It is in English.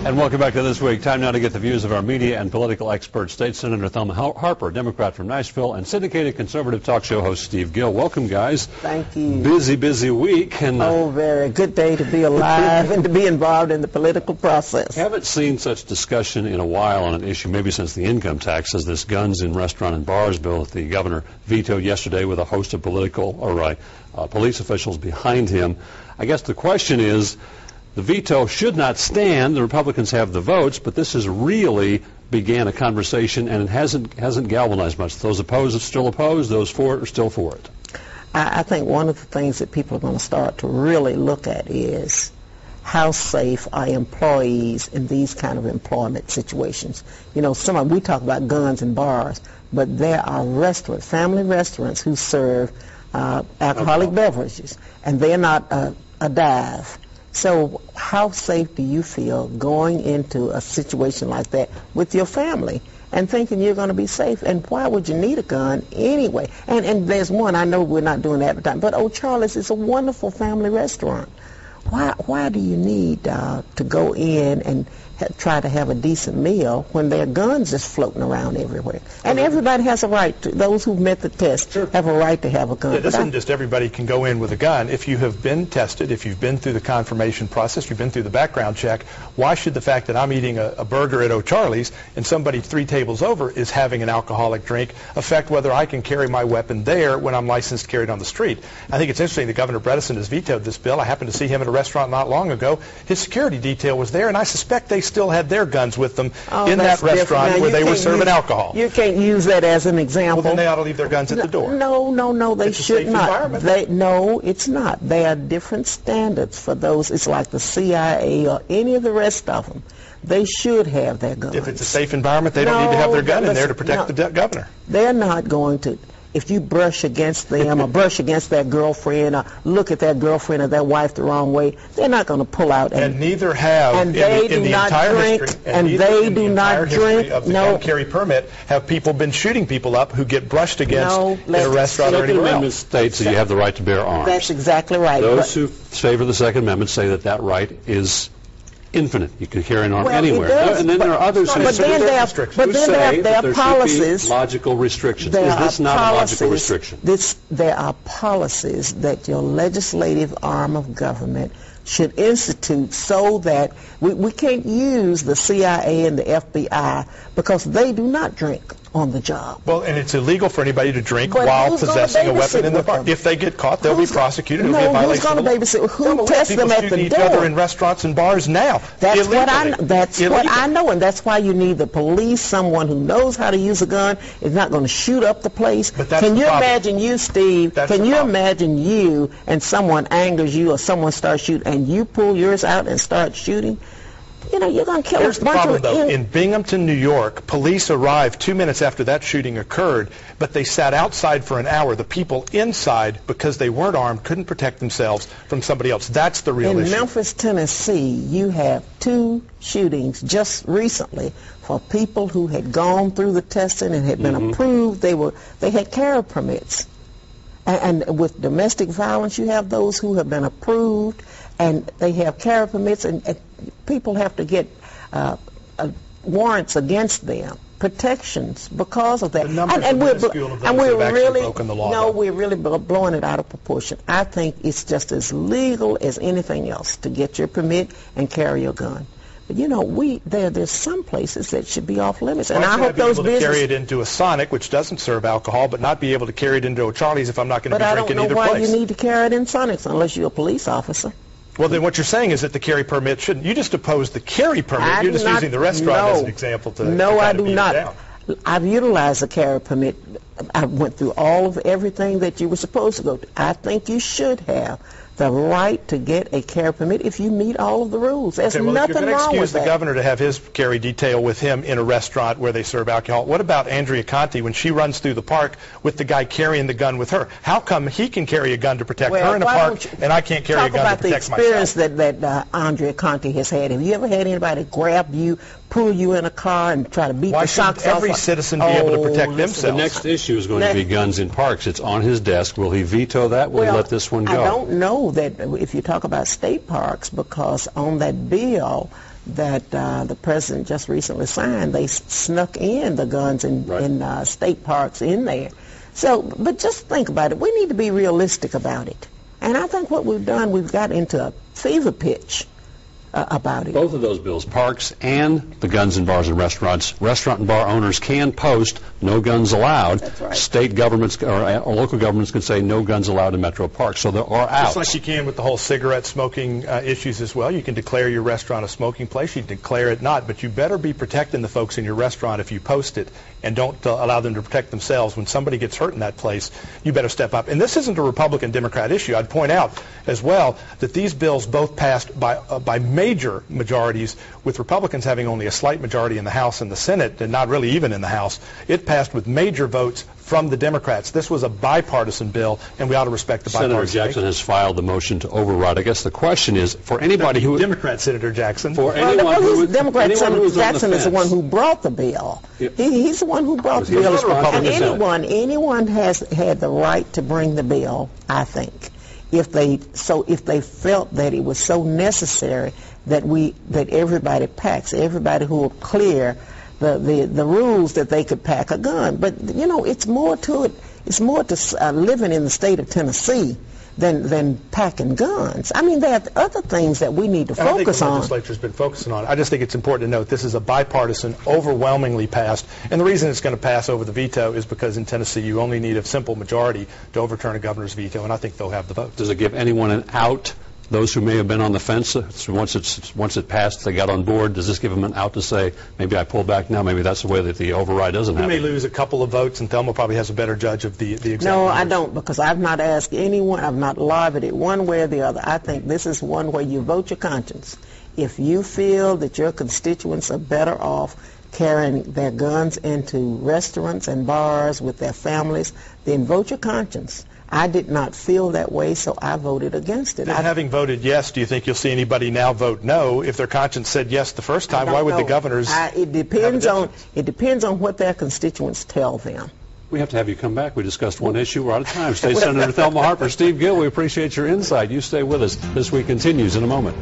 And welcome back to This Week. Time now to get the views of our media and political expert, State Senator Thelma Harper, Democrat from Nashville, and syndicated conservative talk show host Steve Gill. Welcome, guys. Thank you. Busy week. And, very good day to be alive and to be involved in the political process. Haven't seen such discussion in a while on an issue, maybe since the income tax, as this guns in restaurant and bars bill that the governor vetoed yesterday with a host of political or police officials behind him. I guess the question is, the veto should not stand. The Republicans have the votes, but this has really began a conversation, and it hasn't galvanized much. Those opposed are still opposed. Those for it are still for it. I think one of the things that people are going to start to really look at is how safe are employees in these kind of employment situations. You know, we talk about guns in bars, but there are restaurants, family restaurants, who serve alcoholic beverages, and they're not a dive. So how safe do you feel going into a situation like that with your family and thinking you're going to be safe? And why would you need a gun anyway? And there's one, I know we're not doing advertising, but O'Charley's is a wonderful family restaurant. Why do you need to go in and try to have a decent meal when there are guns just floating around everywhere? And everybody has a right to, those who've met the test have a right to have a gun. It isn't just everybody can go in with a gun. If you have been tested, if you've been through the confirmation process, you've been through the background check, why should the fact that I'm eating a burger at O'Charley's and somebody 3 tables over is having an alcoholic drink affect whether I can carry my weapon there when I'm licensed to carry it on the street? I think it's interesting that Governor Bredesen has vetoed this bill. I happened to see him at a restaurant not long ago. His security detail was there, and I suspect they still had their guns with them in that restaurant where they were serving alcohol. You can't use that as an example. Well, then they ought to leave their guns at the door. No, they should not. Environment. No, it's not. There are different standards for those. It's like the CIA or any of the rest of them. They should have their guns. If it's a safe environment, they don't need to have their gun in there to protect the governor. They're not going to. If you brush against them or brush against their girlfriend or look at their girlfriend or their wife the wrong way, they're not going to pull out. And neither have, and they do not drink, and they do not drink. Of the gun carry permit, have people been shooting people up who get brushed against in a restaurant or anywhere else. The Second Amendment states that you have the right to bear arms. That's exactly right. Those who favor the Second Amendment say that that right is infinite. You can carry an arm anywhere. And then there are others who say there are policies. Logical restrictions. Is this not a logical restriction? There are policies that your legislative arm of government should institute so that we can't use the CIA and the FBI because they do not drink on the job. Well, and it's illegal for anybody to drink while possessing a weapon in the bar. If they get caught, they'll be prosecuted. It'll be a violation of the law. Who's going to babysit? Who tests them at the door? Each other in restaurants and bars now. That's what I know, and that's why you need the police, someone who knows how to use a gun, is not going to shoot up the place. Can you imagine you, Steve? Can you imagine you and someone angers you or someone starts shooting and you pull yours out and start shooting? You know, you're going to kill Here's a bunch the problem, of... though. In Binghamton, New York, police arrived 2 minutes after that shooting occurred, but they sat outside for an hour. The people inside, because they weren't armed, couldn't protect themselves from somebody else. That's the real issue. In Memphis, Tennessee, you have 2 shootings just recently for people who had gone through the testing and had been approved. They had carry permits. And with domestic violence, you have those who have been approved and they have carry permits, and people have to get warrants against them, protections because of that. We're really blowing it out of proportion. I think it's just as legal as anything else to get your permit and carry your gun. But you know, there's some places that should be off limits, and I hope those businesses carry it into a Sonic, which doesn't serve alcohol, but not be able to carry it into a Charlie's if I'm not going to be drinking either place. But I don't know why you need to carry it in Sonics unless you're a police officer. Well, then what you're saying is that the carry permit shouldn't. You just opposed the carry permit. You're just using the restaurant as an example to I do not. I've utilized the carry permit. I went through everything that you were supposed to go to. I think you should have the right to get a carry permit if you meet all of the rules. There's nothing wrong with that. If you're going to excuse the governor to have his carry detail with him in a restaurant where they serve alcohol, what about Andrea Conti when she runs through the park with the guy carrying the gun with her? How come he can carry a gun to protect her in a park and I can't carry a gun to protect myself? Talk about the experience that Andrea Conti has had. Have you ever had anybody grab you, pull you in a car and try to beat the socks off? Why should every citizen be able to protect themselves? The next issue is going to be guns in parks. It's on his desk. Will he veto that? Will he let this one go? I don't know that if you talk about state parks, because on that bill, that the president just recently signed. They snuck in the guns in state parks in there. So, but just think about it. We need to be realistic about it. And I think what we've done, we've got into a fever pitch about it. Both of those bills, parks and the guns in bars and restaurants, restaurant and bar owners can post no guns allowed. That's right. State governments or local governments can say no guns allowed in metro parks. So there are outs. Just like you can with the whole cigarette smoking issues as well. You can declare your restaurant a smoking place. You can declare it not. But you better be protecting the folks in your restaurant if you post it, and don't allow them to protect themselves. When somebody gets hurt in that place, you better step up. And this isn't a Republican-Democrat issue. I'd point out as well that these bills both passed by major majorities, with Republicans having only a slight majority in the House and the Senate, and not really even in the House. It passed with major votes from the Democrats. This was a bipartisan bill, and we ought to respect the bipartisan. Senator Jackson has filed the motion to override. I guess the question is, for anybody who... Democrat Senator Jackson. For anyone who... Democrat Senator Jackson is the one who brought the bill. He's the one who brought the bill. And anyone has had the right to bring the bill, I think, if they felt that it was so necessary that everybody packs, everybody who will clear the rules that they could pack a gun. But, you know, it's more to it. It's more to living in the state of Tennessee than packing guns. I mean, there are other things that we need to focus on. I think the legislature's been focusing on it. I just think it's important to note this is a bipartisan, overwhelmingly passed. And the reason it's going to pass over the veto is because in Tennessee you only need a simple majority to overturn a governor's veto, and I think they'll have the vote. Does it give anyone an out? Those who may have been on the fence, so once it passed, they got on board. Does this give them an out to say, maybe I pull back now? Maybe that's the way that the override doesn't happen. You may lose a couple of votes, and Thelma probably has a better judge of the exact No, numbers. I don't, because I've not asked anyone. I've not lobbied it one way or the other. I think this is one where you vote your conscience. If you feel that your constituents are better off carrying their guns into restaurants and bars with their families, then vote your conscience. I did not feel that way, so I voted against it. And having voted yes, do you think you'll see anybody now vote no? If their conscience said yes the first time, why would the governors? It depends on what their constituents tell them. We have to have you come back. We discussed one issue. We're out of time. State Senator Thelma Harper, Steve Gill, we appreciate your insight. You stay with us. This Week continues in a moment.